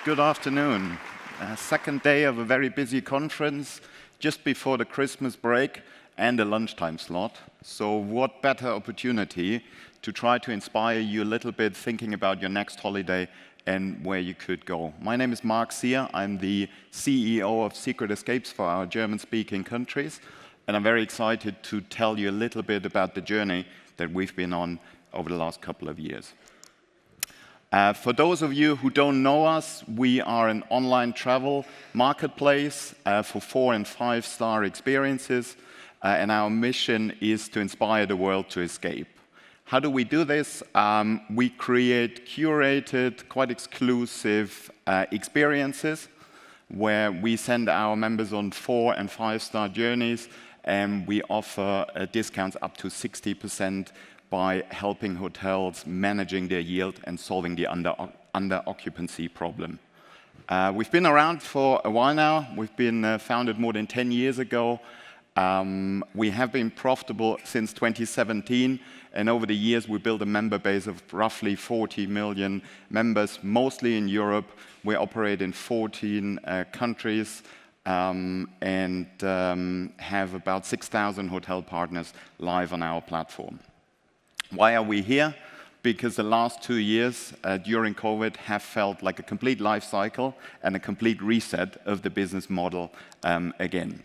Good afternoon. Second day of a very busy conference, just before the Christmas break and a lunchtime slot. So what better opportunity to try to inspire you a little bit thinking about your next holiday and where you could go. My name is Marc Sier. I'm the CEO of Secret Escapes for our German-speaking countries. And I'm very excited to tell you a little bit about the journey that we've been on over the last couple of years. For those of you who don't know us, we are an online travel marketplace for 4- and 5-star experiences, and our mission is to inspire the world to escape. How do we do this? We create curated, quite exclusive experiences where we send our members on 4- and 5-star journeys, and we offer discounts up to 60% by helping hotels managing their yield and solving the under-occupancy problem. We've been around for a while now. We've been founded more than 10 years ago. We have been profitable since 2017, and over the years we built a member base of roughly 40 million members, mostly in Europe. We operate in 14 countries and have about 6,000 hotel partners live on our platform. Why are we here? Because the last 2 years during COVID have felt like a complete life cycle and a complete reset of the business model again.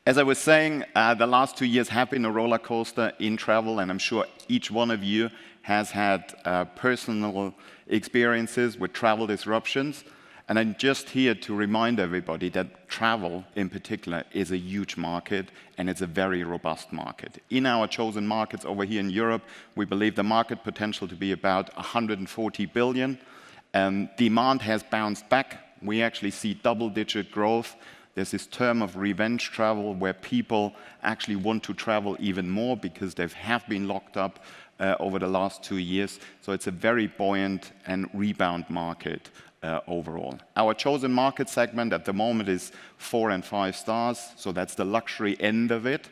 As I was saying, the last 2 years have been a roller coaster in travel, and I'm sure each one of you has had personal experiences with travel disruptions. And I'm just here to remind everybody that travel, in particular, is a huge market, and it's a very robust market. In our chosen markets over here in Europe, we believe the market potential to be about 140 billion. Demand has bounced back. We actually see double-digit growth. There's this term of revenge travel where people actually want to travel even more because they have been locked up over the last 2 years. So it's a very buoyant and rebound market overall. Our chosen market segment at the moment is 4 and 5 stars, so that's the luxury end of it.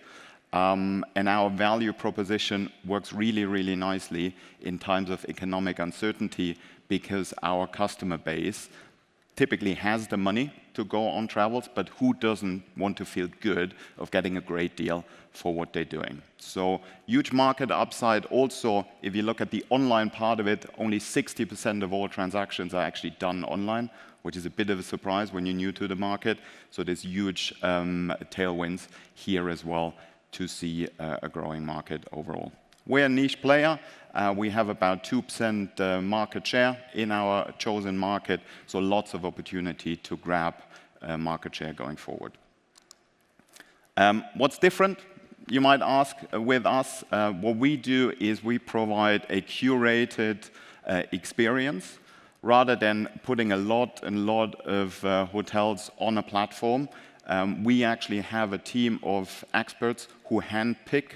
And our value proposition works really, really nicely in times of economic uncertainty because our customer base typically has the money to go on travels, but who doesn't want to feel good of getting a great deal for what they're doing? So huge market upside. Also, if you look at the online part of it, only 60% of all transactions are actually done online, which is a bit of a surprise when you're new to the market. So there's huge tailwinds here as well to see a growing market overall. We're a niche player. We have about 2% market share in our chosen market, so lots of opportunity to grab market share going forward. What's different, you might ask, with us? What we do is we provide a curated experience. Rather than putting a lot of hotels on a platform, we actually have a team of experts who handpick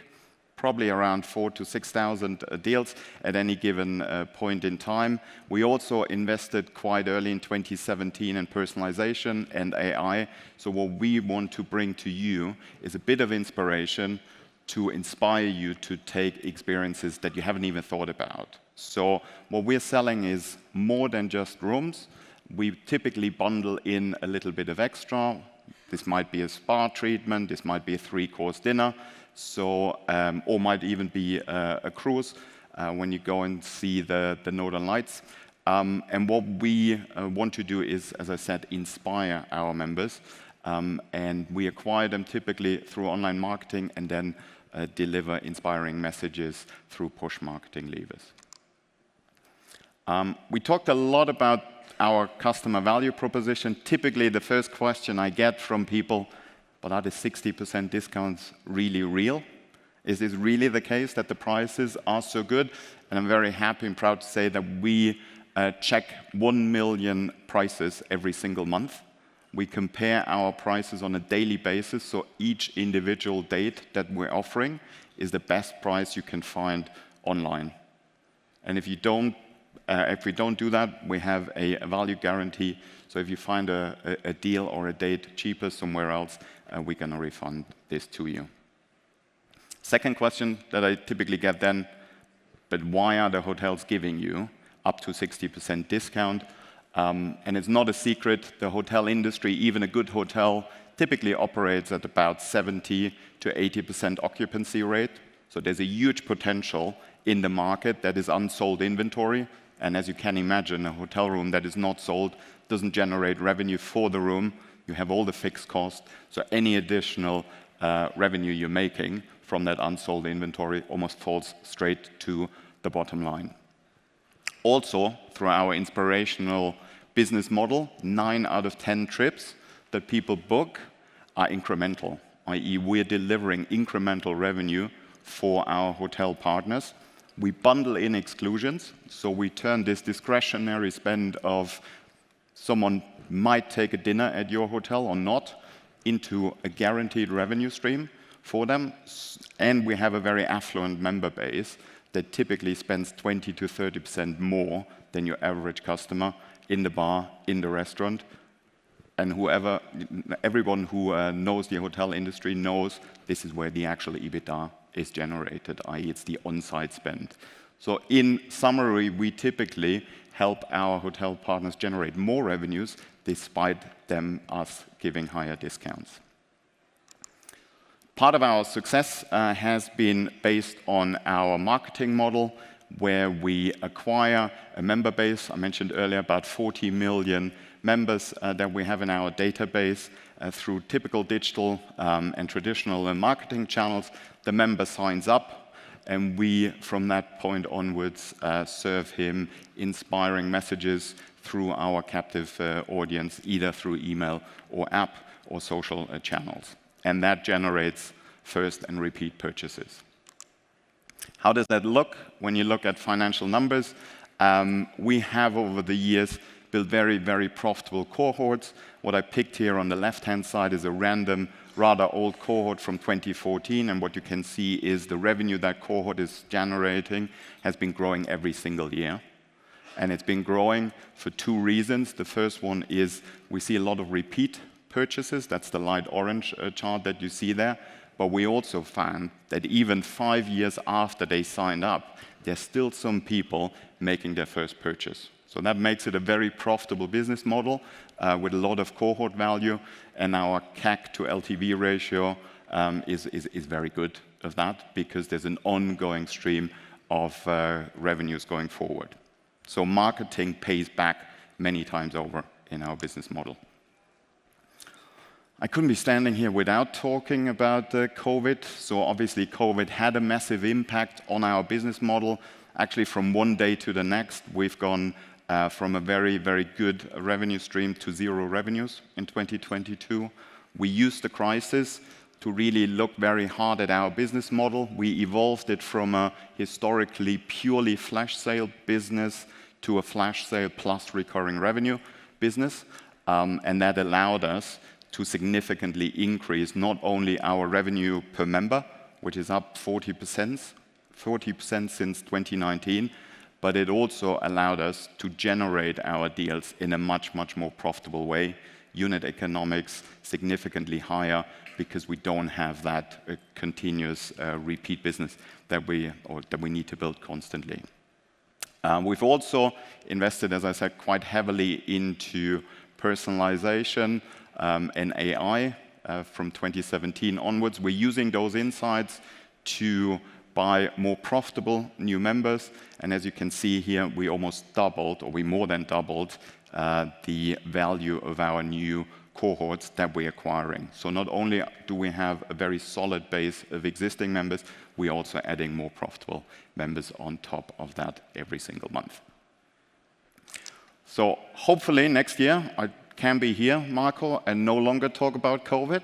probably around 4,000 to 6,000 deals at any given point in time. We also invested quite early in 2017 in personalization and AI. So what we want to bring to you is a bit of inspiration to inspire you to take experiences that you haven't even thought about. So what we're selling is more than just rooms. We typically bundle in a little bit of extra. This might be a spa treatment, this might be a 3-course dinner, so, or might even be a cruise when you go and see the Northern Lights. And what we want to do is, as I said, inspire our members. And we acquire them typically through online marketing and then deliver inspiring messages through push marketing levers. We talked a lot about our customer value proposition. Typically, the first question I get from people, but are the 60% discounts really real? Is this really the case that the prices are so good? And I'm very happy and proud to say that we check 1 million prices every single month. We compare our prices on a daily basis, so each individual date that we're offering is the best price you can find online. And if we don't do that, we have a value guarantee. So if you find a deal or a date cheaper somewhere else, we're going to refund this to you. Second question that I typically get then, but why are the hotels giving you up to 60% discount? And it's not a secret, the hotel industry, even a good hotel, typically operates at about 70 to 80% occupancy rate. So there's a huge potential in the market that is unsold inventory. And as you can imagine, a hotel room that is not sold doesn't generate revenue for the room. You have all the fixed costs. So any additional revenue you're making from that unsold inventory almost falls straight to the bottom line. Also, through our inspirational business model, 9 out of 10 trips that people book are incremental, i.e. we're delivering incremental revenue for our hotel partners. We bundle in exclusions, so we turn this discretionary spend of someone might take a dinner at your hotel or not into a guaranteed revenue stream for them. And we have a very affluent member base that typically spends 20 to 30% more than your average customer in the bar, in the restaurant. And everyone who knows the hotel industry knows this is where the actual EBITDA is generated, i.e. it's the on-site spend. So in summary, we typically help our hotel partners generate more revenues despite us giving higher discounts. Part of our success has been based on our marketing model, where we acquire a member base. I mentioned earlier about 40 million members that we have in our database through typical digital and traditional marketing channels. The member signs up, and we, from that point onwards, serve him inspiring messages through our captive audience, either through email or app or social channels. And that generates first and repeat purchases. How does that look when you look at financial numbers? We have, over the years, built very, very profitable cohorts. What I picked here on the left-hand side is a random, rather old cohort from 2014, and what you can see is the revenue that cohort is generating has been growing every single year. And it's been growing for 2 reasons. The first one is we see a lot of repeat purchases. That's the light orange chart that you see there. But we also found that even 5 years after they signed up, there's still some people making their first purchase. So that makes it a very profitable business model with a lot of cohort value, and our CAC to LTV ratio is very good of that, because there's an ongoing stream of revenues going forward. So marketing pays back many times over in our business model. I couldn't be standing here without talking about COVID. So obviously COVID had a massive impact on our business model. Actually, from one day to the next, we've gone from a very, very good revenue stream to 0 revenues in 2022. We used the crisis to really look very hard at our business model. We evolved it from a historically purely flash sale business to a flash sale plus recurring revenue business. And that allowed us to significantly increase not only our revenue per member, which is up 40% since 2019, but it also allowed us to generate our deals in a much, much more profitable way. Unit economics significantly higher because we don't have that continuous repeat business that we need to build constantly. We've also invested, as I said, quite heavily into personalization and AI from 2017 onwards. We're using those insights to buy more profitable new members. And as you can see here, we almost doubled, or we more than doubled, the value of our new cohorts that we're acquiring. So not only do we have a very solid base of existing members, we're also adding more profitable members on top of that every single month. So hopefully next year I can be here, Marco, and no longer talk about COVID.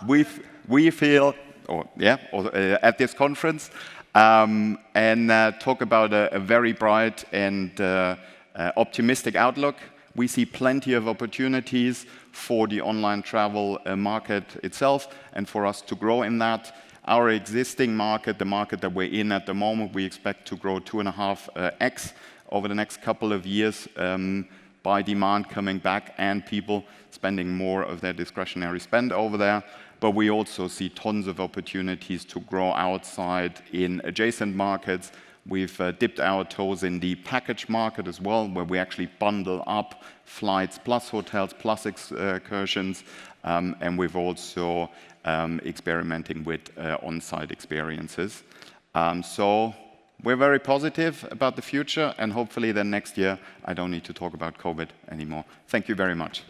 We feel, at this conference, and talk about a very bright and optimistic outlook. We see plenty of opportunities for the online travel market itself and for us to grow in that. Our existing market, the market that we're in at the moment, we expect to grow 2.5x over the next couple of years by demand coming back and people spending more of their discretionary spend over there. But we also see tons of opportunities to grow outside in adjacent markets, We've dipped our toes in the package market as well, where we actually bundle up flights plus hotels plus excursions, and we've also experimenting with on-site experiences. So we're very positive about the future, and hopefully then next year I don't need to talk about COVID anymore. Thank you very much.